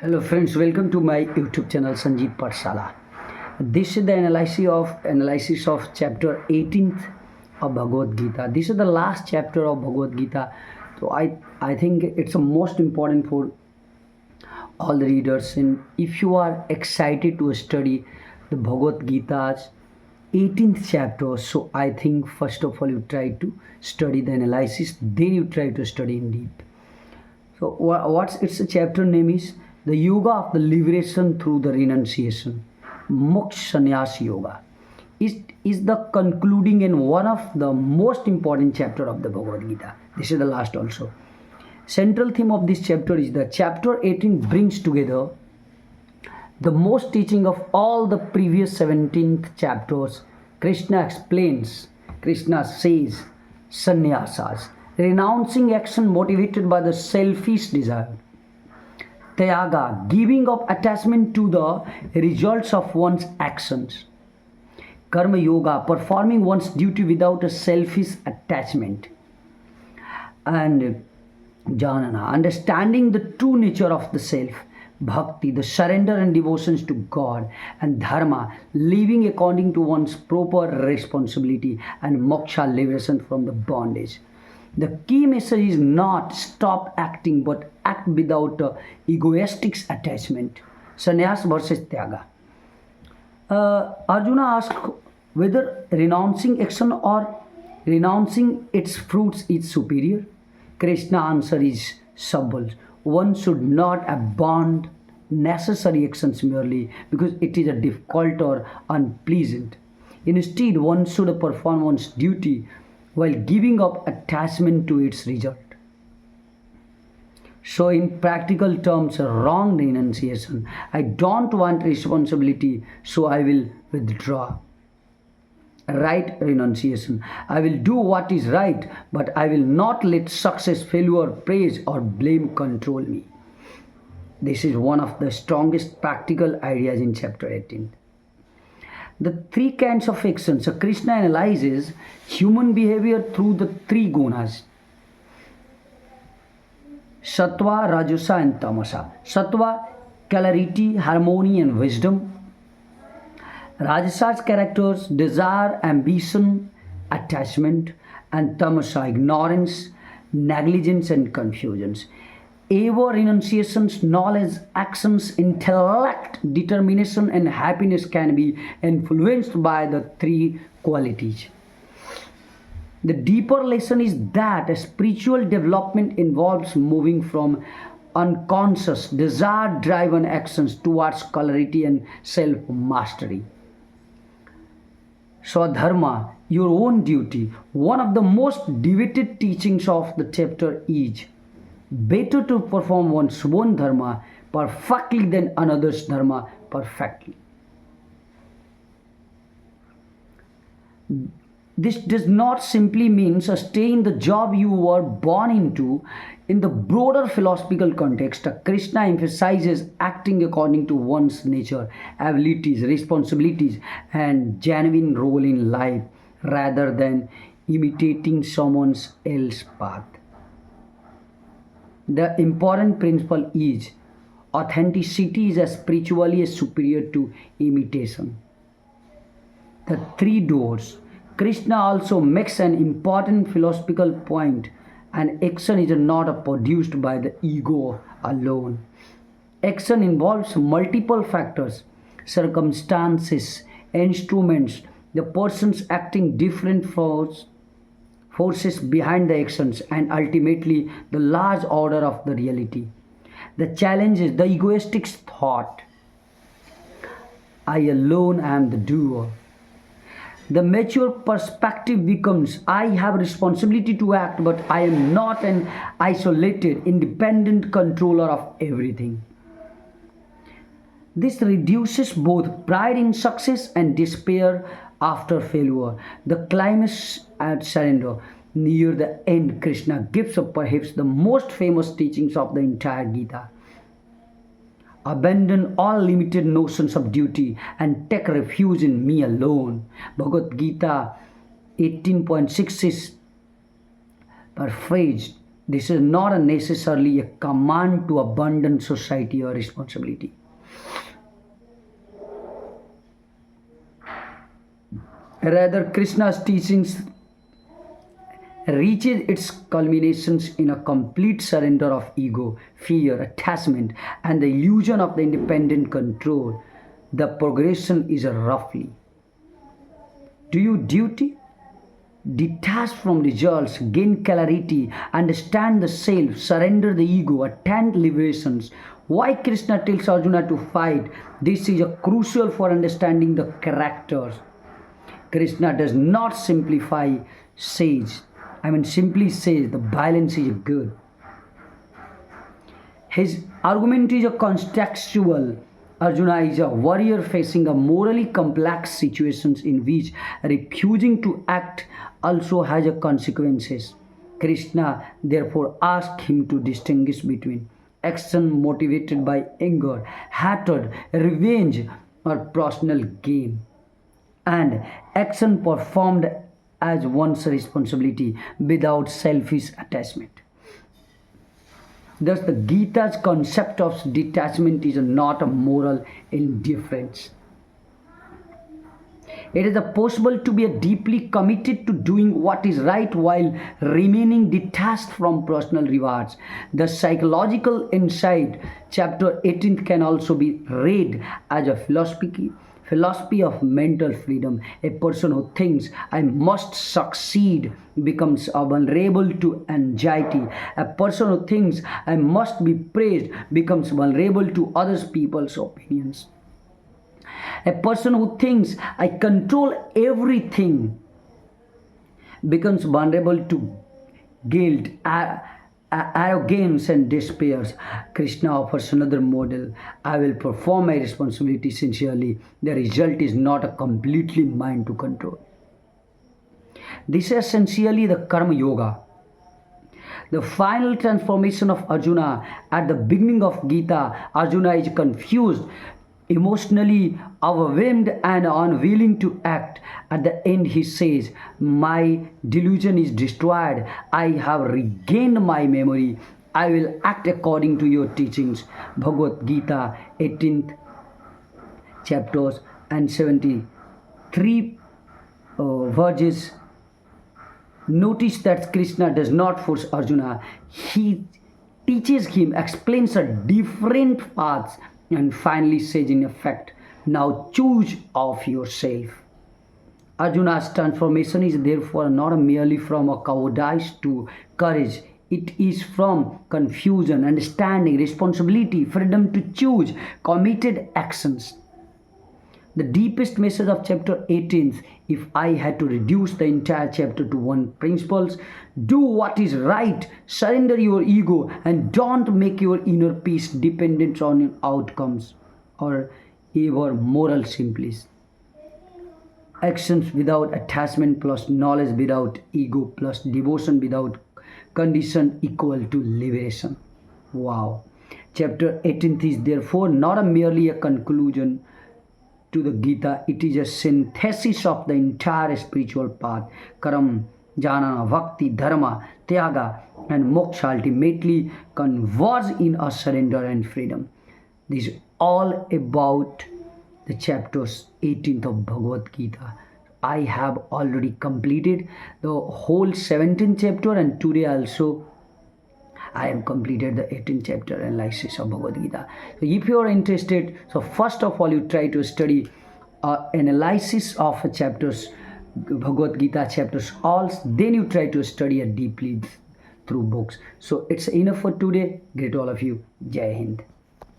Hello friends, welcome to my YouTube channel Sanjeev Parsala. This is the analysis of chapter 18th of Bhagavad Gita. This is the last chapter of Bhagavad Gita. So I think it's the most important for all the readers. And if you are excited to study the Bhagavad Gita's 18th chapter, so I think first of all you try to study the analysis, then you try to study in deep. So what's its chapter name is the yoga of the liberation through the renunciation. Moksha Sannyas Yoga. It is the concluding and one of the most important chapter of the Bhagavad Gita. This is the last also. Central theme of this chapter is the chapter 18 brings together the most teaching of all the previous 17th chapters. Krishna says sannyasas, renouncing action motivated by the selfish desire. Tyaga, giving up attachment to the results of one's actions. Karma Yoga, performing one's duty without a selfish attachment. And Jnana, understanding the true nature of the self. Bhakti, the surrender and devotions to God. And Dharma, living according to one's proper responsibility. And Moksha, liberation from the bondage. The key message is not stop acting but act without egoistic attachment. Sannyas versus Tyaga. Arjuna asked whether renouncing action or renouncing its fruits is superior. Krishna answer is subtle. One should not abandon necessary actions merely because it is a difficult or unpleasant. Instead, one should perform one's duty while giving up attachment to its result. So in practical terms, wrong renunciation. I don't want responsibility, so I will withdraw. Right renunciation. I will do what is right, but I will not let success, failure, praise or blame control me. This is one of the strongest practical ideas in chapter 18. The three kinds of actions. So Krishna analyzes human behavior through the three gunas. Sattva, Rajasa and Tamasa. Sattva, clarity, harmony and wisdom. Rajasa's characters, desire, ambition, attachment. And Tamasa, ignorance, negligence and confusions. Ever renunciations, knowledge, actions, intellect, determination and happiness can be influenced by the three qualities. The deeper lesson is that a spiritual development involves moving from unconscious, desire-driven actions towards clarity and self-mastery. Swadharma, your own duty. One of the most debated teachings of the chapter is better to perform one's own dharma perfectly than another's dharma perfectly. This does not simply mean stay in the job you were born into. In the broader philosophical context, Krishna emphasizes acting according to one's nature, abilities, responsibilities, and genuine role in life rather than imitating someone else's path. The important principle is authenticity is as spiritually as superior to imitation. The three doors. Krishna also makes an important philosophical point, and action is not produced by the ego alone. Action involves multiple factors, circumstances, instruments, the persons acting different forces behind the actions, and ultimately the large order of the reality. The challenge is the egoistic thought. I alone am the doer. The mature perspective becomes I have responsibility to act, but I am not an isolated, independent controller of everything. This reduces both pride in success and despair after failure. The climax at surrender. Near the end, Krishna gives up perhaps the most famous teachings of the entire Gita. Abandon all limited notions of duty and take refuge in me alone. Bhagavad Gita 18.6 is paraphrased. This is not a necessarily a command to abandon society or responsibility. Rather, Krishna's teachings reaches its culminations in a complete surrender of ego, fear, attachment, and the illusion of the independent control. The progression is roughly: do your duty, detach from results, gain clarity, understand the self, surrender the ego, attain liberations. Why Krishna tells Arjuna to fight? This is a crucial for understanding the characters. Krishna does not simply says the violence is good. His argument is a contextual. Arjuna is a warrior facing a morally complex situations in which refusing to act also has a consequences. Krishna therefore asks him to distinguish between action motivated by anger, hatred, revenge, or personal gain, and action performed as one's responsibility without selfish attachment. Thus, the Gita's concept of detachment is not a moral indifference. It is possible to be deeply committed to doing what is right while remaining detached from personal rewards. The psychological insight, chapter 18, can also be read as a philosophy of mental freedom. A person who thinks I must succeed becomes vulnerable to anxiety. A person who thinks I must be praised becomes vulnerable to other people's opinions. A person who thinks I control everything becomes vulnerable to guilt, arrogance, and despair. Krishna offers another model. I will perform my responsibility sincerely. The result is not completely mine to control. This is essentially the Karma Yoga. The final transformation of Arjuna. At the beginning of Gita, Arjuna is confused, emotionally overwhelmed, and unwilling to act. At the end, he says, my delusion is destroyed. I have regained my memory. I will act according to your teachings. Bhagavad Gita, 18th chapters and 73 verses. Notice that Krishna does not force Arjuna. He teaches him, explains a different paths, and finally says in effect, now choose of yourself. Arjuna's transformation is therefore not merely from a cowardice to courage. It is from confusion, understanding, responsibility, freedom to choose, committed actions. The deepest message of chapter 18, if I had to reduce the entire chapter to one principle, do what is right, surrender your ego, and don't make your inner peace dependent on your outcomes or your moral simplicity. Actions without attachment plus knowledge without ego plus devotion without condition equal to liberation. Wow. Chapter 18 is therefore not merely a conclusion to the Gita, it is a synthesis of the entire spiritual path. Karam, jnana, bhakti, dharma, tyaga, and moksha ultimately converge in a surrender and freedom. This is all about the chapters 18th of Bhagavad Gita. I have already completed the whole 17th chapter, and today also I have completed the 18th chapter analysis of Bhagavad Gita. So if you are interested, so first of all you try to study analysis of chapters, Bhagavad Gita chapters all, then you try to study it deeply through books. So it's enough for today. Greet all of you. Jai Hind.